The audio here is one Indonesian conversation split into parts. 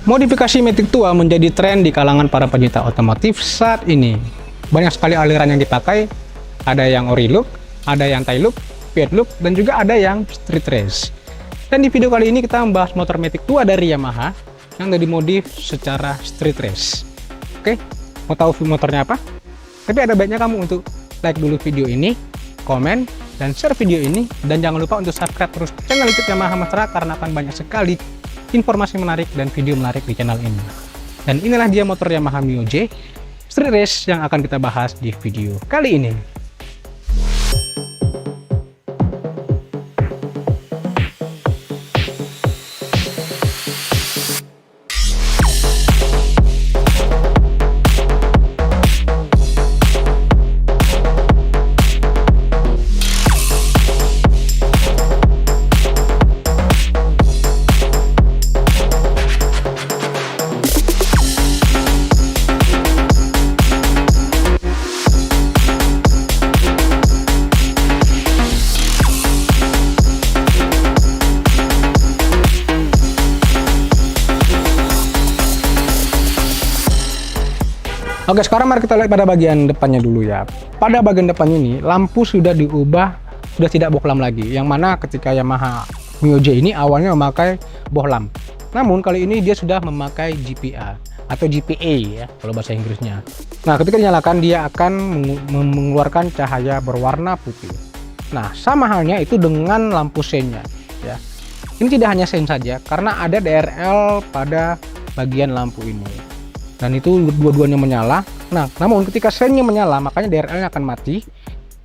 Modifikasi Matic Tua menjadi tren di kalangan para pencinta otomotif saat ini. Banyak sekali aliran yang dipakai, ada yang ori look, ada yang tie look, pit look, dan juga ada yang street race. Dan di video kali ini kita membahas motor Matic Tua dari Yamaha yang sudah dimodif secara street race. Oke, mau tahu motornya apa? Tapi ada baiknya kamu untuk like dulu video ini, komen, dan share video ini, dan jangan lupa untuk subscribe terus channel YouTube Yamaha Mesra karena akan banyak sekali informasi menarik dan video menarik di channel ini. Dan inilah dia motor Yamaha Mio J Street Race yang akan kita bahas di video kali ini. Oke, sekarang mari kita lihat pada bagian depannya dulu ya. Pada bagian depan ini, lampu sudah diubah, sudah tidak bohlam lagi. Yang mana ketika Yamaha Mio J ini awalnya memakai bohlam. Namun kali ini dia sudah memakai GPA atau GPA ya, kalau bahasa Inggrisnya. Nah, ketika dinyalakan dia akan mengeluarkan cahaya berwarna putih. Nah, sama halnya itu dengan lampu seinnya ya. Ini tidak hanya sein saja, karena ada DRL pada bagian lampu ini. Dan itu dua-duanya menyala. Nah, namun ketika seinnya menyala, makanya DRL-nya akan mati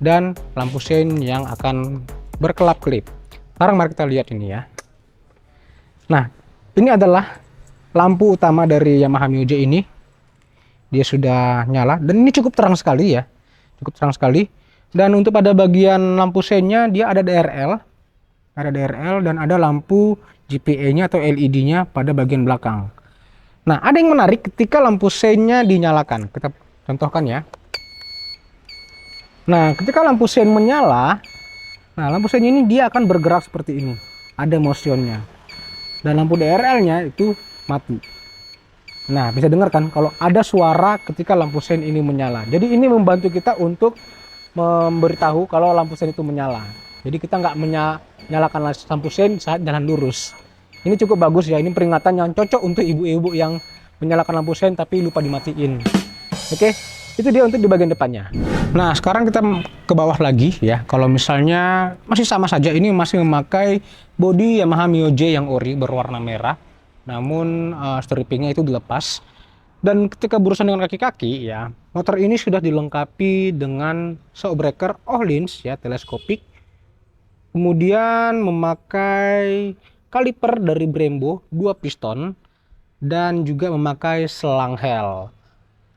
dan lampu sein yang akan berkelap-kelip. Sekarang mari kita lihat ini ya. Nah, ini adalah lampu utama dari Yamaha Mio J ini. Dia sudah nyala dan ini cukup terang sekali ya. Cukup terang sekali. Dan untuk pada bagian lampu seinnya dia ada DRL. Ada DRL dan ada lampu GPA-nya atau LED-nya pada bagian belakang. Nah, ada yang menarik ketika lampu seinnya dinyalakan. Kita contohkan ya. Nah, ketika lampu sein menyala, nah lampu sein ini dia akan bergerak seperti ini. Ada motionnya. Dan lampu DRL-nya itu mati. Nah, bisa dengar kan kalau ada suara ketika lampu sein ini menyala. Jadi ini membantu kita untuk memberitahu kalau lampu sein itu menyala. Jadi kita nggak menyalakan lampu sein saat jalan lurus. Ini cukup bagus ya, ini peringatan yang cocok untuk ibu-ibu yang menyalakan lampu sein tapi lupa dimatiin. Oke, itu dia untuk di bagian depannya. Nah, sekarang kita ke bawah lagi ya. Kalau misalnya masih sama saja, ini masih memakai bodi Yamaha Mio J yang ori berwarna merah. Namun strippingnya itu dilepas. Dan ketika berurusan dengan kaki-kaki ya, motor ini sudah dilengkapi dengan shockbreaker Öhlins ya, teleskopik. Kemudian memakai kaliper dari Brembo 2 piston dan juga memakai selang hel.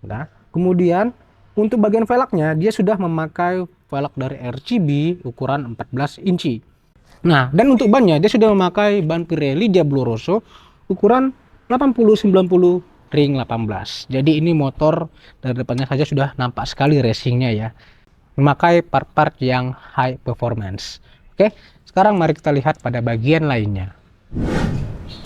Nah, kemudian untuk bagian velgnya dia sudah memakai velg dari RCB ukuran 14 inci. Nah, dan untuk bannya dia sudah memakai ban Pirelli Diablo Rosso ukuran 80-90 ring 18. Jadi ini motor dari depannya saja sudah nampak sekali racingnya ya. Memakai part-part yang high performance. Oke, sekarang mari kita lihat pada bagian lainnya.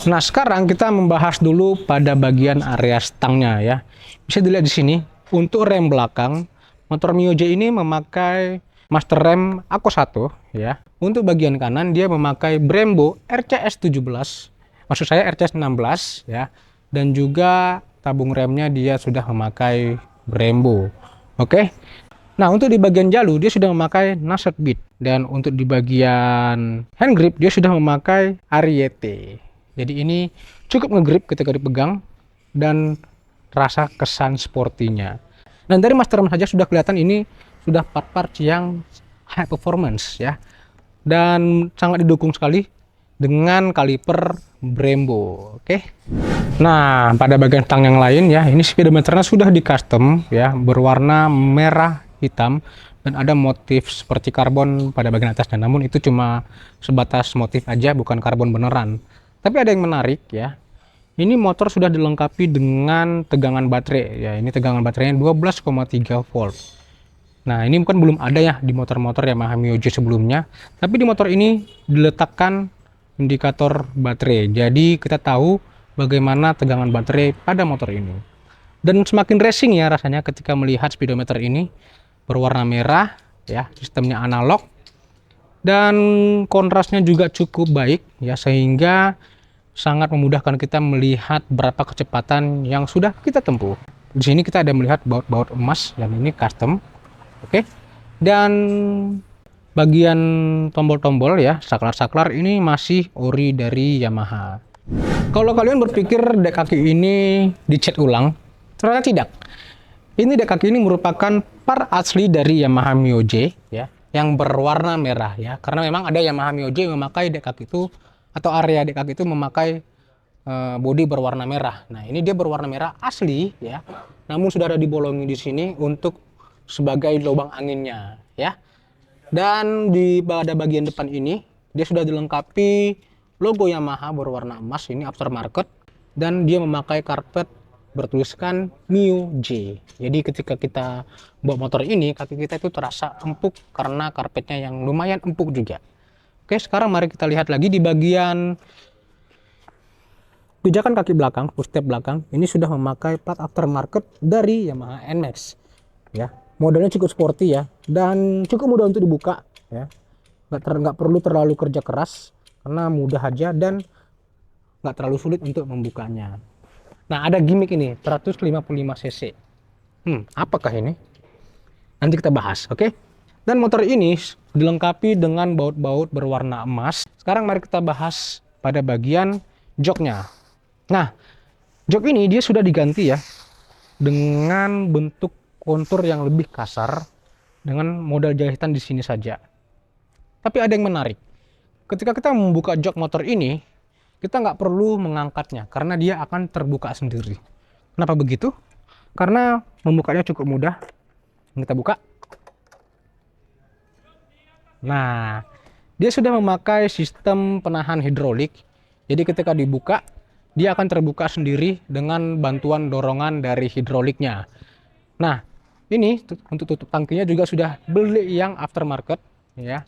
Nah, sekarang kita membahas dulu pada bagian area stangnya ya. Bisa dilihat di sini untuk rem belakang motor Mio J ini memakai master rem Ako 1 ya. Untuk bagian kanan dia memakai Brembo RCS 17, maksud saya RCS 16 ya. Dan juga tabung remnya dia sudah memakai Brembo. Oke. Nah, untuk di bagian jalu dia sudah memakai Nasset Beat. Dan untuk di bagian hand grip dia sudah memakai Ariete. Jadi ini cukup ngegrip ketika dipegang dan rasa kesan sportinya. Dan dari master rem saja sudah kelihatan ini sudah part-part yang high performance ya. Dan sangat didukung sekali dengan kaliper Brembo. Oke. Nah, pada bagian stang yang lain ya, ini speedometernya sudah di custom ya, berwarna merah hitam. Dan ada motif seperti karbon pada bagian atasnya, namun itu cuma sebatas motif aja, bukan karbon beneran. Tapi ada yang menarik ya, ini motor sudah dilengkapi dengan tegangan baterai ya. Ini tegangan baterainya 12,3 volt. Nah, ini bukan belum ada ya di motor-motor Yamaha Mio J sebelumnya, tapi di motor ini diletakkan indikator baterai. Jadi kita tahu bagaimana tegangan baterai pada motor ini. Dan semakin racing ya rasanya ketika melihat speedometer ini berwarna merah ya, sistemnya analog dan kontrasnya juga cukup baik ya, sehingga sangat memudahkan kita melihat berapa kecepatan yang sudah kita tempuh. Di sini kita ada melihat baut-baut emas dan ini custom. Oke. Dan bagian tombol-tombol ya, saklar-saklar ini masih ori dari Yamaha. Kalau kalian berpikir dek kaki ini dicat ulang, ternyata tidak. Ini dek kaki ini merupakan part asli dari Yamaha Mio J ya, yang berwarna merah ya. Karena memang ada Yamaha Mio J yang memakai dek kaki itu atau area dek kaki itu memakai bodi berwarna merah. Nah, ini dia berwarna merah asli ya. Namun sudah ada dibolongi di sini untuk sebagai lubang anginnya ya. Dan pada bagian depan ini dia sudah dilengkapi logo Yamaha berwarna emas, ini aftermarket, dan dia memakai karpet bertuliskan Mio J. Jadi ketika kita bawa motor ini, kaki kita itu terasa empuk karena karpetnya yang lumayan empuk juga. Oke, sekarang mari kita lihat lagi di bagian pijakan kaki belakang, footstep belakang. Ini sudah memakai plat aftermarket dari Yamaha NMAX ya. Modelnya cukup sporty ya, dan cukup mudah untuk dibuka ya. Nggak perlu terlalu kerja keras karena mudah aja dan nggak terlalu sulit untuk membukanya. Nah, ada gimmick ini 155 cc. Apakah ini? Nanti kita bahas, oke? Dan motor ini dilengkapi dengan baut-baut berwarna emas. Sekarang mari kita bahas pada bagian joknya. Nah, jok ini dia sudah diganti ya dengan bentuk kontur yang lebih kasar dengan model jahitan di sini saja. Tapi ada yang menarik. Ketika kita membuka jok motor ini, kita nggak perlu mengangkatnya karena dia akan terbuka sendiri. Kenapa begitu? Karena membukanya cukup mudah. Kita buka. Nah, dia sudah memakai sistem penahan hidrolik. Jadi ketika dibuka, dia akan terbuka sendiri dengan bantuan dorongan dari hidroliknya. Nah, ini untuk tutup tangkinya juga sudah beli yang aftermarket ya.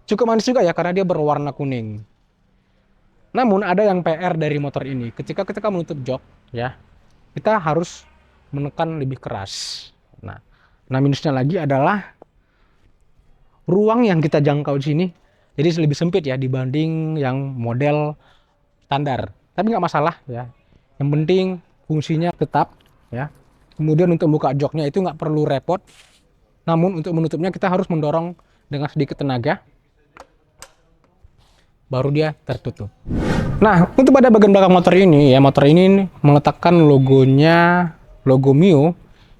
Cukup manis juga ya karena dia berwarna kuning. Namun ada yang PR dari motor ini. Ketika kita menutup jok ya, kita harus menekan lebih keras. Nah, minusnya lagi adalah ruang yang kita jangkau di sini jadi lebih sempit ya dibanding yang model standar. Tapi nggak masalah ya. Yang penting fungsinya tetap ya. Kemudian untuk buka joknya itu nggak perlu repot. Namun untuk menutupnya kita harus mendorong dengan sedikit tenaga. Baru dia tertutup. Nah, untuk pada bagian belakang motor ini ya, motor ini meletakkan logonya, logo Mio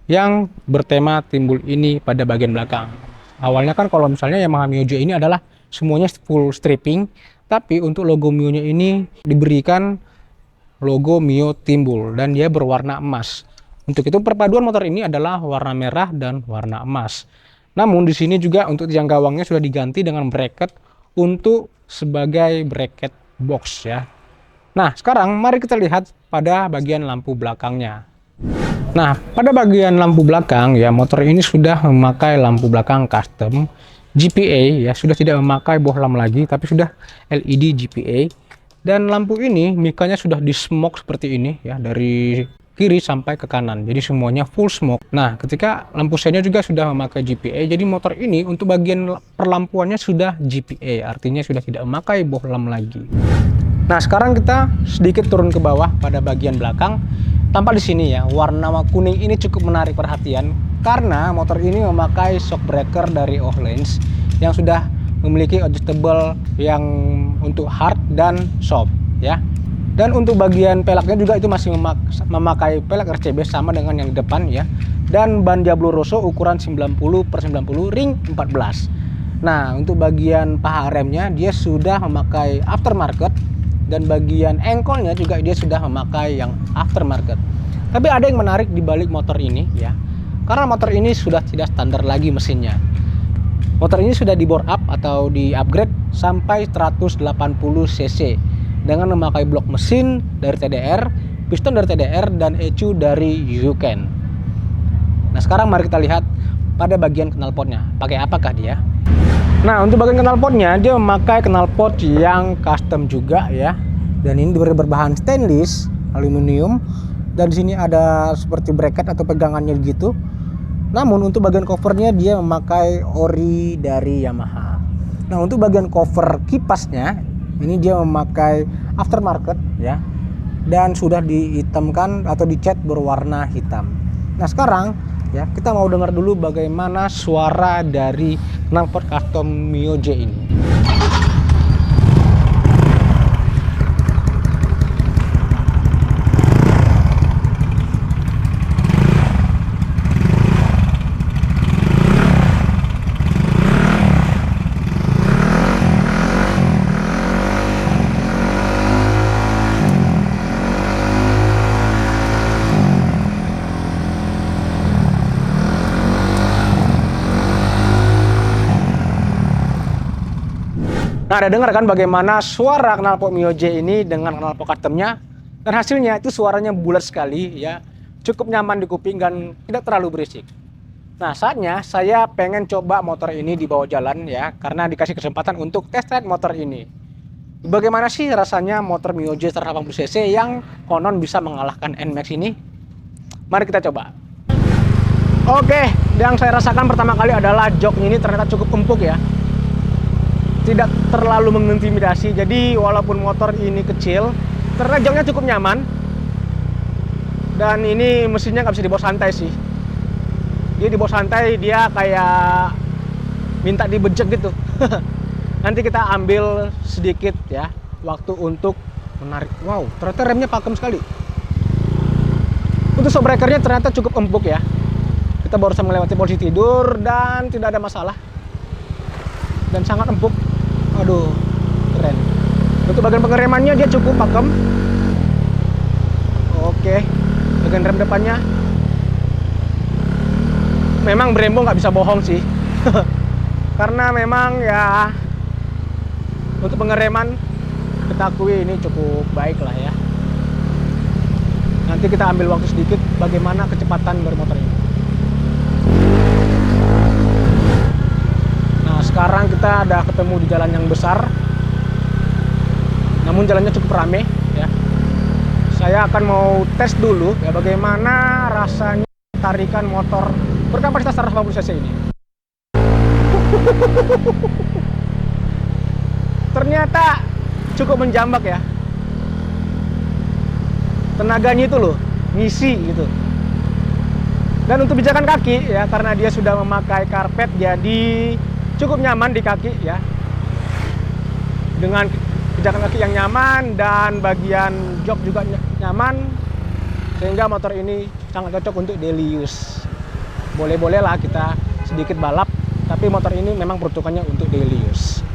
yang bertema timbul ini pada bagian belakang. Awalnya kan kalau misalnya Yamaha Mio J ini adalah semuanya full stripping. Tapi untuk logo Mio-nya ini diberikan logo Mio timbul dan dia berwarna emas. Untuk itu perpaduan motor ini adalah warna merah dan warna emas. Namun di sini juga untuk tiang gawangnya sudah diganti dengan bracket untuk sebagai bracket box ya. Nah, sekarang mari kita lihat pada bagian lampu belakangnya. Nah, pada bagian lampu belakang ya, motor ini sudah memakai lampu belakang custom GPA ya, sudah tidak memakai bohlam lagi tapi sudah LED GPA. Dan lampu ini mikanya sudah di smoke seperti ini ya, dari kiri sampai ke kanan, jadi semuanya full smoke. Nah, ketika lampu sennya juga sudah memakai GPA, jadi motor ini untuk bagian perlampuannya sudah GPA, artinya sudah tidak memakai bohlam lagi. Nah, sekarang kita sedikit turun ke bawah pada bagian belakang. Tampak di sini ya, warna kuning ini cukup menarik perhatian karena motor ini memakai shock breaker dari Öhlins yang sudah memiliki adjustable yang untuk hard dan soft ya. Dan untuk bagian peleknya juga itu masih memakai pelek RCB sama dengan yang di depan ya. Dan ban Diablo Rosso ukuran 90/90 ring 14. Nah, untuk bagian paha remnya dia sudah memakai aftermarket dan bagian engkolnya juga dia sudah memakai yang aftermarket. Tapi ada yang menarik di balik motor ini ya. Karena motor ini sudah tidak standar lagi mesinnya. Motor ini sudah di bore up atau di upgrade sampai 180 cc dengan memakai blok mesin dari TDR, piston dari TDR, dan ECU dari Yuken. Nah, sekarang mari kita lihat pada bagian knalpotnya. Pakai apakah dia? Nah, untuk bagian knalpotnya dia memakai knalpot yang custom juga ya. Dan ini berbahan stainless aluminium, dan di sini ada seperti bracket atau pegangannya gitu. Namun untuk bagian covernya dia memakai ori dari Yamaha. Nah, untuk bagian cover kipasnya ini dia memakai aftermarket ya, dan sudah dihitamkan atau dicat berwarna hitam. Nah, sekarang ya kita mau dengar dulu bagaimana suara dari knalpot custom Mio J ini. Nah, ada dengar kan bagaimana suara knalpot Mio J ini dengan knalpot customnya, dan hasilnya itu suaranya bulat sekali ya, cukup nyaman di kuping dan tidak terlalu berisik. Nah, saatnya saya pengen coba motor ini di bawah jalan ya, karena dikasih kesempatan untuk test ride motor ini. Bagaimana sih rasanya motor Mio J 180 cc yang konon bisa mengalahkan NMAX ini? Mari kita coba. Oke, yang saya rasakan pertama kali adalah joknya ini ternyata cukup empuk ya. Tidak terlalu mengintimidasi, jadi walaupun motor ini kecil, ternyata joknya cukup nyaman. Dan ini mesinnya nggak bisa dibawa santai sih. Dia dibawa santai, dia kayak minta dibejek gitu. Nanti kita ambil sedikit ya waktu untuk menarik. Wow, ternyata remnya pakem sekali. Untuk shock breakernya ternyata cukup empuk ya. Kita barusan melewati posisi tidur dan tidak ada masalah. Dan sangat empuk. Aduh, keren. Untuk bagian pengeremannya dia cukup pakem. Oke, bagian rem depannya memang Brembo nggak bisa bohong sih. Karena memang ya untuk pengereman kita akui ini cukup baik lah ya. Nanti kita ambil waktu sedikit bagaimana kecepatan dari motor ini. Sekarang kita ada ketemu di jalan yang besar, namun jalannya cukup rame ya. Saya akan mau tes dulu ya bagaimana rasanya tarikan motor berkapasitas 180 cc ini. Ternyata cukup menjambak ya. Tenaganya itu loh, ngisi gitu. Dan untuk pijakan kaki ya, karena dia sudah memakai karpet jadi cukup nyaman di kaki ya, dengan pijakan kaki yang nyaman dan bagian jok juga nyaman, sehingga motor ini sangat cocok untuk daily use. Boleh-boleh lah kita sedikit balap, tapi motor ini memang peruntukannya untuk daily use.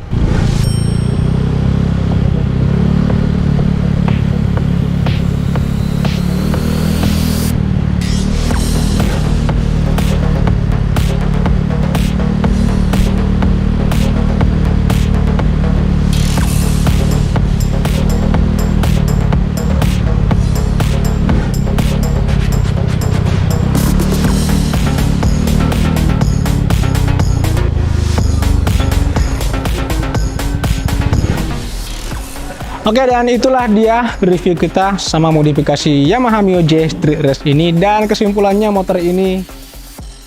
Oke, dan itulah dia review kita sama modifikasi Yamaha Mio J Street Race ini, dan kesimpulannya motor ini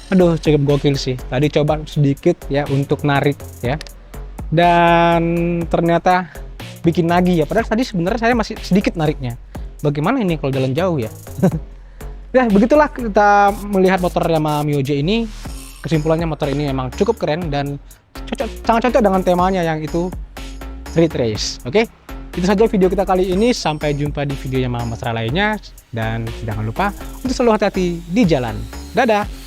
aduh cukup gokil sih. Tadi coba sedikit ya untuk narik ya, dan ternyata bikin nagih ya, padahal tadi sebenarnya saya masih sedikit nariknya. Bagaimana ini kalau jalan jauh ya? Ya begitulah kita melihat motor Yamaha Mio J ini. Kesimpulannya motor ini memang cukup keren dan sangat cocok dengan temanya yang itu Street Race. Oke? Itu saja video kita kali ini. Sampai jumpa di video Yamaha Masra lainnya. Dan jangan lupa untuk selalu hati-hati di jalan. Dadah!